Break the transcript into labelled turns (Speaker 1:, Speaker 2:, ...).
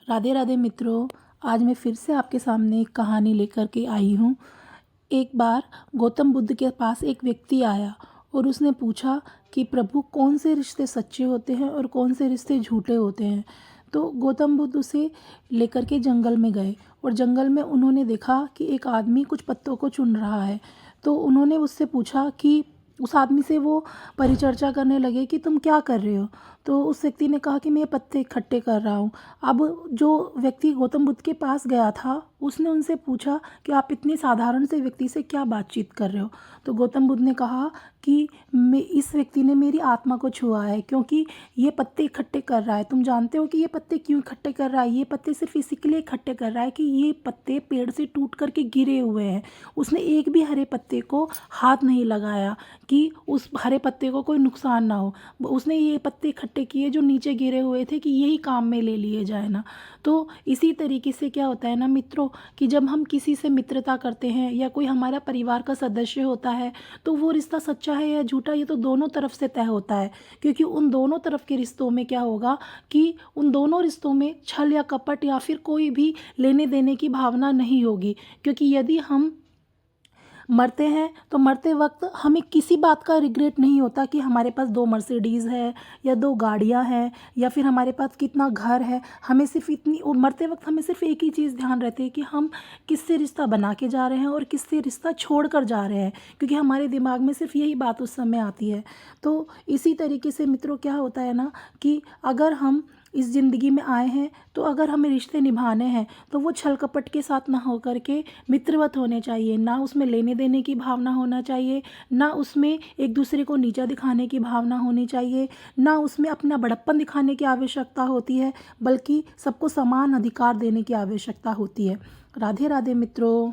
Speaker 1: राधे राधे मित्रों, आज मैं फिर से आपके सामने एक कहानी लेकर के आई हूँ। एक बार गौतम बुद्ध के पास एक व्यक्ति आया और उसने पूछा कि प्रभु, कौन से रिश्ते सच्चे होते हैं और कौन से रिश्ते झूठे होते हैं। तो गौतम बुद्ध उसे लेकर के जंगल में गए और जंगल में उन्होंने देखा कि एक आदमी कुछ पत्तों को चुन रहा है। तो उन्होंने उससे पूछा कि उस आदमी से वो परिचर्चा करने लगे कि तुम क्या कर रहे हो। तो उस व्यक्ति ने कहा कि मैं पत्ते इकट्ठे कर रहा हूँ। अब जो व्यक्ति गौतम बुद्ध के पास गया था उसने उनसे पूछा कि आप इतने साधारण से व्यक्ति से क्या बातचीत कर रहे हो। तो गौतम बुद्ध ने कहा कि मैं इस व्यक्ति ने मेरी आत्मा को छुआ है, क्योंकि ये पत्ते इकट्ठे कर रहा है। तुम जानते हो कि ये पत्ते क्यों इकट्ठे कर रहा है? ये पत्ते सिर्फ इसी के लिए इकट्ठे कर रहा है कि ये पत्ते पेड़ से टूट करके गिरे हुए हैं। उसने एक भी हरे पत्ते को हाथ नहीं लगाया कि उस हरे पत्ते को कोई नुकसान ना हो। उसने ये पत्ते इकट्ठे किए जो नीचे गिरे हुए थे कि यही काम में ले लिए जाए ना। तो इसी तरीके से क्या होता है ना मित्रों, कि जब हम किसी से मित्रता करते हैं या कोई हमारा परिवार का सदस्य होता है, तो वो रिश्ता सच्चा है या झूठा ये तो दोनों तरफ से तय होता है। क्योंकि उन दोनों तरफ के रिश्तों में क्या होगा कि उन दोनों रिश्तों में छल या कपट या फिर कोई भी लेने देने की भावना नहीं होगी। क्योंकि यदि हम मरते हैं तो मरते वक्त हमें किसी बात का रिग्रेट नहीं होता कि हमारे पास 2 मर्सिडीज़ है या 2 गाड़ियां हैं या फिर हमारे पास कितना घर है। हमें सिर्फ इतनी, और मरते वक्त हमें सिर्फ एक ही चीज़ ध्यान रहती है कि हम किससे रिश्ता बना के जा रहे हैं और किससे रिश्ता छोड़ कर जा रहे हैं। क्योंकि हमारे दिमाग में सिर्फ यही बात उस समय आती है। तो इसी तरीके से मित्रों क्या होता है ना, कि अगर हम इस ज़िंदगी में आए हैं तो अगर हमें रिश्ते निभाने हैं तो वो छल कपट के साथ ना हो करके मित्रवत होने चाहिए। ना उसमें लेने देने की भावना होना चाहिए, ना उसमें एक दूसरे को नीचा दिखाने की भावना होनी चाहिए, ना उसमें अपना बड़प्पन दिखाने की आवश्यकता होती है, बल्कि सबको समान अधिकार देने की आवश्यकता होती है। राधे राधे मित्रों।